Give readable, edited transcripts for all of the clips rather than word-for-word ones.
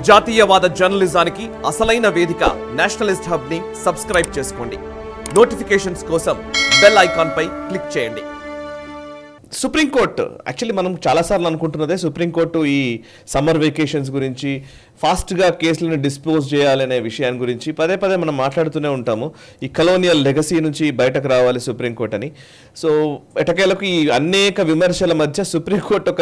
జాతీయవాద జర్నలిజానికి అసలైన వేదిక నేషనలిస్ట్ హబ్ ని సబ్స్క్రైబ్ చేసుకోండి. నోటిఫికేషన్స్ కోసం బెల్ ఐకాన్ పై క్లిక్ చేయండి. సుప్రీంకోర్టు యాక్చువల్లీ మనం చాలాసార్లు అనుకుంటున్నదే సుప్రీంకోర్టు ఈ సమ్మర్ వెకేషన్స్ గురించి ఫాస్ట్గా కేసులను డిస్పోజ్ చేయాలనే విషయాన్ని గురించి పదే పదే మనం మాట్లాడుతూనే ఉంటాము. ఈ కలోనియల్ లెగసీ నుంచి బయటకు రావాలి సుప్రీంకోర్టు అని. సో ఎటకేలకు ఈ అనేక విమర్శల మధ్య సుప్రీంకోర్టు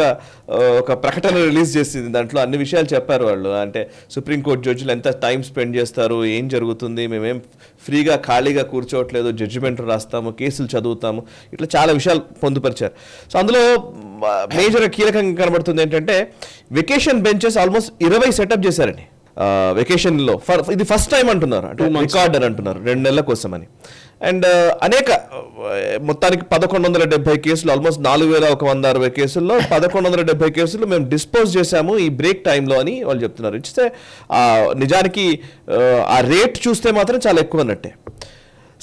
ఒక ప్రకటన రిలీజ్ చేసింది. దాంట్లో అన్ని విషయాలు చెప్పారు వాళ్ళు. అంటే సుప్రీంకోర్టు జడ్జిలు ఎంత టైం స్పెండ్ చేస్తారు, ఏం జరుగుతుంది, మేమేం ఫ్రీగా ఖాళీగా కూర్చోవట్లేదు, జడ్జిమెంట్ రాస్తాము, కేసులు చదువుతాము, ఇట్లా చాలా విషయాలు పొందుపరిచారు. సో అందులో మేజర్ కీలకంగా కనబడుతుంది ఏంటంటే వెకేషన్ బెంచెస్ ఆల్మోస్ట్ 20 సెటప్ చేశారండి వెకేషన్లో. ఇది ఫస్ట్ టైం అంటున్నారు, అంటే రికార్డ్ అని అంటున్నారు 2 నెలల కోసం అని. అండ్ అనేక మొత్తానికి 1170 కేసులు, ఆల్మోస్ట్ 4160 కేసుల్లో 1170 కేసులు మేము డిస్పోజ్ చేశాము ఈ బ్రేక్ టైంలో అని వాళ్ళు చెప్తున్నారు. ఇస్తే నిజానికి ఆ రేట్ చూస్తే మాత్రం చాలా ఎక్కువ అన్నట్టే.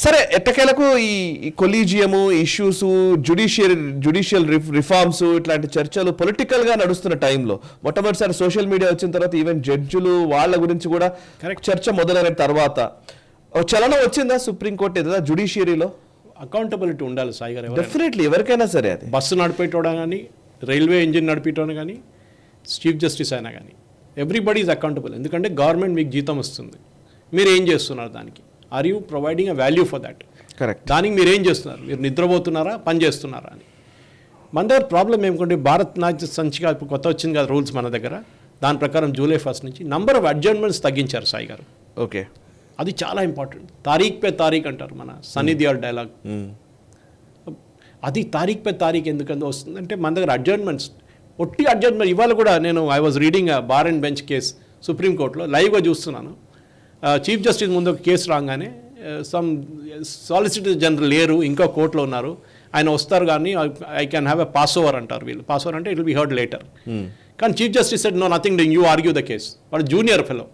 సరే, ఎట్టకేలకు ఈ కొలీజియము ఇష్యూస్, జ్యుడిషియల్ రిఫార్మ్స్, ఇట్లాంటి చర్చలు పొలిటికల్గా నడుస్తున్న టైంలో మొట్టమొదటిసారి సోషల్ మీడియా వచ్చిన తర్వాత ఈవెన్ జడ్జిలు వాళ్ళ గురించి కూడా చర్చ మొదలైన తర్వాత చలనం వచ్చిందా సుప్రీంకోర్టు ఏదో జ్యుడిషియరీలో? అకౌంటబిలిటీ ఉండాలి సాయి గారు. డెఫినెట్లీ ఎవరికైనా సరే, అది బస్సు నడిపేటోడా కానీ, రైల్వే ఇంజిన్ నడిపేటోడా కానీ, చీఫ్ జస్టిస్ అయినా కానీ, ఎవ్రీబడి ఈజ్ అకౌంటబుల్. ఎందుకంటే గవర్నమెంట్ మీకు జీతం వస్తుంది, మీరు ఏం చేస్తున్నారు దానికి? Are you providing a value for that? Correct. దానికి మీరు ఏం చేస్తున్నారు? మీరు నిద్రపోతున్నారా, పని చేస్తున్నారా అని. మన దగ్గర ప్రాబ్లం ఏమిటంటే భారత్ నాట్య సంచిక కొత్త వచ్చింది కదా రూల్స్ మన దగ్గర. దాని ప్రకారం జూలై 1 నుంచి నంబర్ ఆఫ్ అడ్జర్న్మెంట్స్ తగ్గించారు సాయి గారు. ఓకే, అది చాలా ఇంపార్టెంట్. తారీఖ్ పే తారీఖ్ అంటారు మన సన్నీ దియోల్ డైలాగ్. అది తారీఖ్ పే తారీఖ్ ఎందుకంటే వస్తుందంటే మన దగ్గర అడ్జర్న్మెంట్స్, ఒట్టి అడ్జర్న్మెంట్. ఇవాళ కూడా నేను I was reading a bar and bench case సుప్రీంకోర్టులో, లైవ్గా చూస్తున్నాను. చీఫ్ జస్టిస్ ముందు ఒక కేసు రాగానే సమ్ సాలిసిటర్ జనరల్ లేరు, ఇంకో కోర్టులో ఉన్నారు, ఆయన వస్తారు కానీ I can have a pass over అంటారు వీళ్ళు. పాస్ ఓవర్ అంటే it will be heard later. కానీ chief justice said no nothing doing, you argue the case. వాడు జూనియర్ ఫెలో,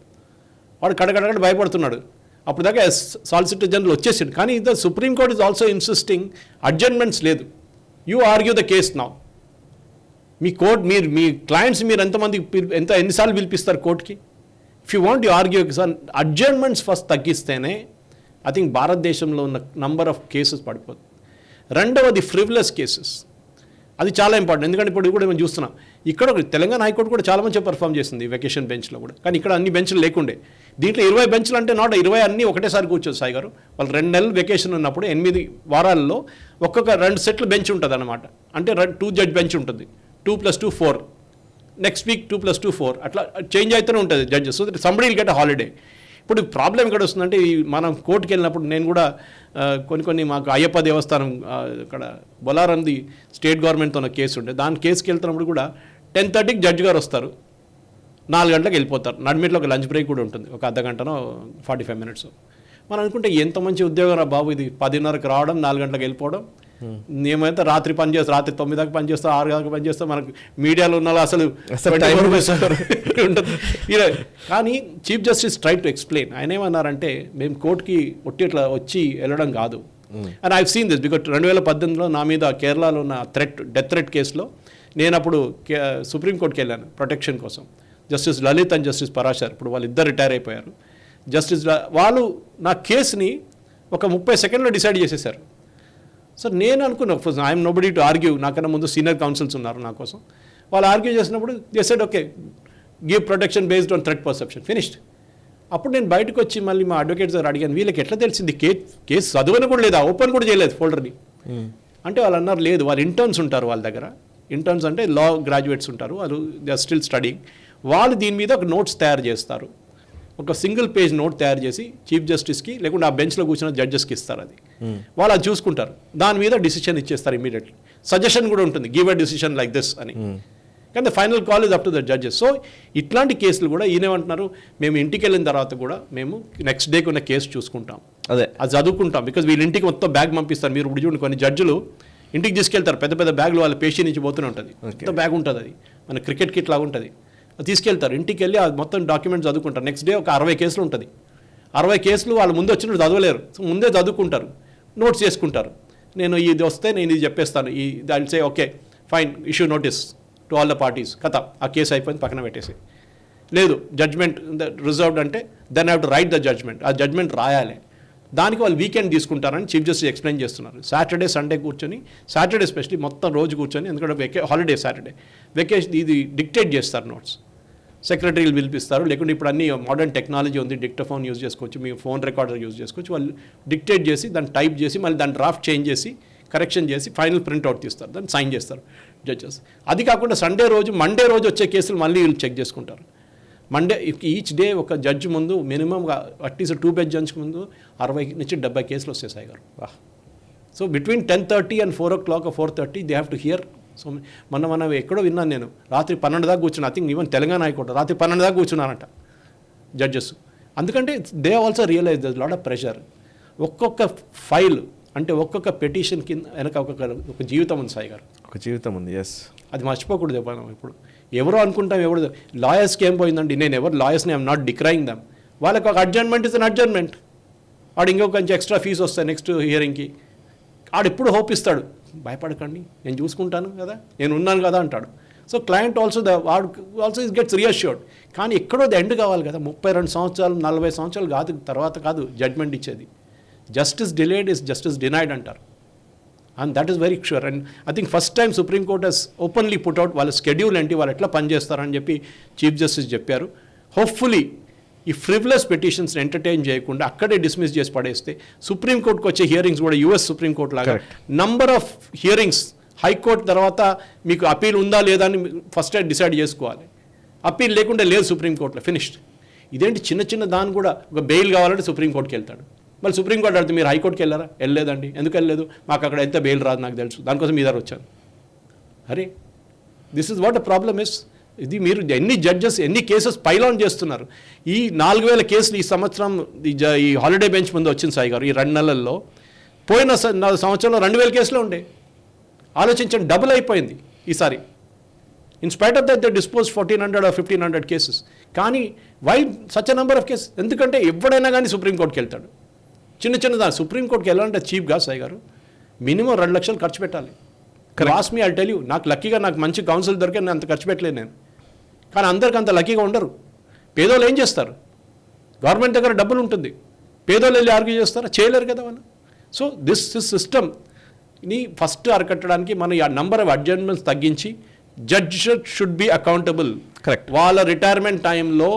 వాడు కడకడగడ భయపడుతున్నాడు. అప్పుడు దాకా సాలిసిటర్ జనరల్ వచ్చేసాడు. కానీ the Supreme Court is also insisting adjournments లేదు, you argue the case now. మీ కోర్ట్, మీ క్లయింట్స్ మీరు ఎన్నిసార్లు పిలిపిస్తారు కోర్టుకి? If you want you argue adjournments first తగ్గిస్తేనే I think భారతదేశంలో ఉన్న నంబర్ ఆఫ్ కేసెస్ పడిపోతుంది. రెండవది ఫ్రివ్లెస్ కేసెస్, అది చాలా ఇంపార్టెంట్. ఎందుకంటే ఇప్పుడు కూడా మేము చూస్తున్నాం, ఇక్కడ తెలంగాణ హైకోర్టు కూడా చాలామంది పర్ఫామ్ చేసింది వెకేషన్ బెంచ్లో కూడా. కానీ ఇక్కడ అన్ని బెంచ్లు లేకుండే. దీంట్లో 20 బెంచ్లు అంటే నాట్ 20 అన్నీ ఒకటేసారి కూర్చోదు సాయి గారు. వాళ్ళు 2 నెలలు వెకేషన్ ఉన్నప్పుడు 8 వారాల్లో ఒక్కొక్క 2 సెట్లు బెంచ్ ఉంటుంది అనమాట. అంటే 2 జడ్జ్ బెంచ్ ఉంటుంది, 2+2 4, నెక్స్ట్ వీక్ 2+2 4, అట్లా చేంజ్ అవుతూనే ఉంటుంది judges. So that somebody will get a holiday. ఇప్పుడు ప్రాబ్లం ఎక్కడ వస్తుందంటే, మనం కోర్టుకి వెళ్ళినప్పుడు నేను కూడా కొన్ని మాకు అయ్యప్ప దేవస్థానం ఇక్కడ బొలారంది స్టేట్ గవర్నమెంట్తో ఉన్న కేసు ఉండే, దాని కేసుకి వెళ్తున్నప్పుడు కూడా 10:30కి జడ్జి గారు వస్తారు, 4 గంటలకు వెళ్ళిపోతారు. నడిమిట్లో ఒక లంచ్ బ్రేక్ కూడా ఉంటుంది, ఒక అర్ధగంటనో 45 మినిట్స్. మనం అనుకుంటే ఎంత మంచి ఉద్యోగం రా బాబు ఇది, 10:30కి రావడం, 4 గంటలకు వెళ్ళిపోవడం. ఏమైతే రాత్రి 9 దాకా పని చేస్తాం, 6 దాకా పని చేస్తాం. మనకు మీడియాలో ఉన్న అసలు ఉంటుంది. కానీ chief justice try to explain. ఆయన ఏమన్నారంటే, మేము కోర్టుకి ఒట్టి ఇట్లా వచ్చి వెళ్ళడం కాదు. And I've seen this because 2018లో నా మీద కేరళలో ఉన్న డెత్ థ్రెట్ కేసులో నేను అప్పుడు సుప్రీంకోర్టుకి వెళ్ళాను ప్రొటెక్షన్ కోసం. Justice Lalit and justice Parashar, ఇప్పుడు వాళ్ళిద్దరు రిటైర్ అయిపోయారు. వాళ్ళు నా కేసుని ఒక 30 సెకండ్లో డిసైడ్ చేసేసారు. సో నేను అనుకున్నా, ఐఎమ్ నోబడీ టు ఆర్గ్యూ, నాకన్నా ముందు సీనియర్ కౌన్సిల్స్ ఉన్నారు నా కోసం. వాళ్ళు ఆర్గ్యూ చేసినప్పుడు they said okay, give protection based on threat perception, finished. అప్పుడు నేను బయటకు వచ్చి మళ్ళీ మా అడ్వకేట్స్ దగ్గర అడిగాను, వీళ్ళకి ఎట్లా తెలిసింది? కేసు చదువుని కూడా లేదా, ఓపెన్ కూడా చేయలేదు ఫోల్డర్ని. అంటే వాళ్ళు అన్నారు, లేదు, వాళ్ళు ఇంటర్న్స్ ఉంటారు వాళ్ళ దగ్గర. ఇంటర్న్స్ అంటే లా గ్రాడ్యుయేట్స్ ఉంటారు, వాళ్ళు దే ఆర్ స్టిల్ స్టడీయింగ్. వాళ్ళు దీని మీద ఒక నోట్స్ తయారు చేస్తారు, ఒక సింగిల్ పేజ్ నోట్ తయారు చేసి చీఫ్ జస్టిస్కి లేకుంటే ఆ బెంచ్లో కూర్చున్న జడ్జెస్కి ఇస్తారు. అది వాళ్ళు అది చూసుకుంటారు, దాని మీద డిసిషన్ ఇచ్చేస్తారు ఇమీడియట్లీ. సజెషన్ కూడా ఉంటుంది, give a decision like this అని. కానీ the final call is up to the judges. So ఇట్లాంటి కేసులు కూడా ఈయనేమంటున్నారు, మేము ఇంటికి వెళ్ళిన తర్వాత కూడా మేము నెక్స్ట్ డేకి ఉన్న కేసు చూసుకుంటాం, అది చదువుకుంటాం. బికాజ్ వీళ్ళ ఇంటికి మొత్తం బ్యాగ్ పంపిస్తారు. మీరు ఇప్పుడు చూడండి, కొన్ని జడ్జిలు ఇంటికి తీసుకెళ్తారు, పెద్ద పెద్ద బ్యాగ్లు వాళ్ళ పేషీ నుంచి పోతూనే ఉంటుంది, పెద్ద బ్యాగ్ ఉంటుంది, అది మన క్రికెట్ కిట్ లాగా ఉంటుంది. తీసుకెళ్తారు, ఇంటికి వెళ్ళి ఆ మొత్తం డాక్యుమెంట్స్ చదువుకుంటారు. నెక్స్ట్ డే ఒక 60 కేసులు ఉంటుంది. 60 కేసులు వాళ్ళు ముందు వచ్చినట్టు చదవలేరు, ముందే చదువుకుంటారు, నోట్స్ చేసుకుంటారు. నేను ఇది వస్తే నేను ఇది చెప్పేస్తాను, ఈ దాని say okay fine, issue notice to all the parties, కథ ఆ కేసు అయిపోయింది, పక్కన పెట్టేసి. లేదు జడ్జ్మెంట్ రిజర్వ్డ్ అంటే then have to write the judgment, ఆ జడ్జ్మెంట్ రాయాలి. దానికి వాళ్ళు వీకెండ్ తీసుకుంటారని చీఫ్ జస్టిస్ ఎక్స్ప్లెయిన్ చేస్తున్నారు. సాటర్డే సండే కూర్చొని, సాటర్డే స్పెషలీ మొత్తం రోజు కూర్చొని, ఎందుకంటే హాలిడే సాటర్డే వెకేషన్, ఇది డిక్టేట్ చేస్తారు నోట్స్. సెక్రటరీలు పిలిపిస్తారు, లేకుంటే ఇప్పుడు అన్ని మోడర్న్ టెక్నాలజీ ఉంది, డిక్టోఫోన్ యూజ్ చేసుకోవచ్చు, మీ ఫోన్ రికార్డర్ యూజ్ చేసుకోవచ్చు. వాళ్ళు డిక్టేట్ చేసి దాన్ని టైప్ చేసి మళ్ళీ దాన్ని డ్రాఫ్ట్ చేంజ్ చేసి కరెక్షన్ చేసి ఫైనల్ ప్రింట్అవుట్ తీస్తారు, దాన్ని సైన్ చేస్తారు జడ్జెస్. అది కాకుండా సండే రోజు, మండే రోజు వచ్చే కేసులు మళ్ళీ వీళ్ళు చెక్ చేసుకుంటారు. మండే ఈచ్ డే ఒక జడ్జి ముందు మినిమంగా అట్లీస్ట్ 2 బెంచ్ జడ్జి ముందు 60 నుంచి 70 కేసులు వస్తాయి Sai garu. So between 10:30 and 4 o'clock or 4:30 they have to hear. So మనం ఎక్కడో విన్నాను నేను, రాత్రి 12 దాకా కూర్చున్నా. I think even Telangana high court రాత్రి 12 దాకా కూర్చున్నానంట జడ్జెస్. అందుకంటే they also realise there lot of pressure. ఒక్కొక్క ఫైల్ అంటే ఒక్కొక్క పెటిషన్ కింద వెనక ఒక జీవితం ఉంది సాయి గారు, ఒక జీవితం ఉంది. ఎస్, అది మర్చిపోకూడదు. మనం ఇప్పుడు ఎవరో అనుకుంటాం, ఎవరు లాయర్స్కి ఏం పోయిందండి, నేను ఎవరు లాయర్స్ని ఐఎమ్ నాట్ డిక్రైయింగ్ దమ్. వాళ్ళకి ఒక అడ్జర్న్మెంట్ ఇస్ అన్ అడ్జర్న్మెంట్. వాడు ఇంకొక కొంచెం ఎక్స్ట్రా ఫీజు వస్తాయి నెక్స్ట్ హియరింగ్కి, ఆడు ఎప్పుడు హోప్ ఇస్తాడు, భయపడకండి నేను చూసుకుంటాను కదా, నేను ఉన్నాను కదా అంటాడు. సో క్లయింట్ వాడు ఆల్సో ఇస్ గెట్స్ రియష్యూర్డ్. కానీ ఎక్కడో ఎండ్ కావాలి కదా, 32 సంవత్సరాలు 40 సంవత్సరాలు కాదు తర్వాత కాదు జడ్జ్మెంట్ ఇచ్చేది. Justice delayed is justice denied అంటారు. And that is very sure. And I think first time Supreme Court has openly put out వాళ్ళ స్కెడ్యూల్ ఏంటి, వాళ్ళు ఎట్లా పనిచేస్తారని చెప్పి చీఫ్ జస్టిస్ చెప్పారు. హోప్ఫుల్లీ ఈ ఫ్రివ్లెస్ పిటిషన్స్ని ఎంటర్టైన్ చేయకుండా అక్కడే డిస్మిస్ చేసి పడేస్తే సుప్రీంకోర్టుకు వచ్చే హియరింగ్స్ కూడా యూఎస్ సుప్రీంకోర్టు లాగా నంబర్ ఆఫ్ హియరింగ్స్, హైకోర్టు తర్వాత మీకు అపీల్ ఉందా లేదా అని ఫస్ట్ డిసైడ్ చేసుకోవాలి. అపీల్ లేకుండా లేదు సుప్రీంకోర్టులో, ఫినిష్డ్. ఇదేంటి చిన్న చిన్న దాన్ని కూడా ఒక బెయిల్ కావాలంటే సుప్రీంకోర్టుకి వెళ్తాడు. మళ్ళీ సుప్రీంకోర్టు అడిగితే మీరు హైకోర్టుకి వెళ్ళారా, వెళ్ళలేదండి. ఎందుకు వెళ్ళలేదు, మాకు అక్కడ ఎంత బెయిల్ రాదు నాకు తెలుసు, దానికోసం మీ దగ్గర వచ్చాను. అరే this is what the problem is. ఇది మీరు ఎన్ని జడ్జెస్ ఎన్ని కేసెస్ పైలాన్ చేస్తున్నారు. ఈ 4000 కేసులు ఈ సంవత్సరం ఈ హాలిడే బెంచ్ ముందు వచ్చింది సాయి గారు. ఈ 2 నెలల్లో పోయిన సంవత్సరంలో 2000 కేసులు ఉండే. ఆలోచించండి, డబుల్ అయిపోయింది ఈసారి. In spite of that they dispose 1400 or 1500 cases. కానీ why such a number of cases? ఎందుకంటే ఎవడైనా కానీ సుప్రీంకోర్టుకి వెళ్తాడు. చిన్న దాని సుప్రీంకోర్టుకి వెళ్ళాలంటే చీఫ్గా సాయి గారు మినిమం 2 లక్షలు ఖర్చు పెట్టాలి. Last me I tell you, నాకు లక్కీగా నాకు మంచి కౌన్సిల్ దొరికే నేను అంత ఖర్చు పెట్టలేదు నేను. కానీ అందరికి అంత లక్కీగా ఉండరు. పేదోళ్ళు ఏం చేస్తారు, గవర్నమెంట్ దగ్గర డబ్బులు ఉంటుంది, పేదోళ్ళు వెళ్ళి ఆర్గ్యూ చేస్తారా, చేయలేరు కదా వాళ్ళు. సో దిస్ సిస్టమ్ని ఫస్ట్ అరికట్టడానికి మనం ఆ నంబర్ ఆఫ్ అడ్జర్న్మెంట్స్ తగ్గించి judge should be accountable. Correct. వాళ్ళ రిటైర్మెంట్ టైంలో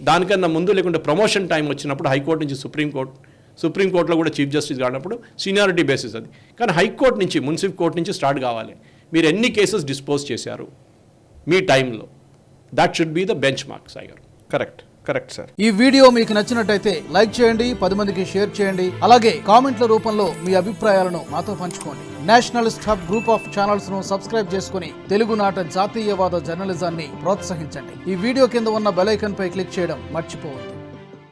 దానికన్నా ముందు లేకుంటే ప్రమోషన్ టైం వచ్చినప్పుడు హైకోర్టు నుంచి సుప్రీంకోర్టులో కూడా చీఫ్ జస్టిస్ కానప్పుడు సీనియారిటీ బేసిస్ అది. కానీ హైకోర్టు నుంచి మున్సిపల్ కోర్టు నుంచి స్టార్ట్ కావాలి. మీరు ఎన్ని కేసెస్ డిస్పోజ్ చేశారు మీ టైంలో, that should be the benchmark Sai garu. Correct sir. ఈ వీడియో మీకు నచ్చినట్టయితే లైక్ చేయండి, 10 మందికి షేర్ చేయండి. అలాగే కామెంట్ల రూపంలో మీ అభిప్రాయాలను మాతో పంచుకోండి. Nationalist hub group of channels ను సబ్స్క్రైబ్ చేసుకుని తెలుగునాట జాతీయవాద జర్నలిజాన్ని ప్రోత్సహించండి. ఈ వీడియో కింద ఉన్న బెల్ ఐకాన్ పై క్లిక్ చేయడం మర్చిపోవద్దు.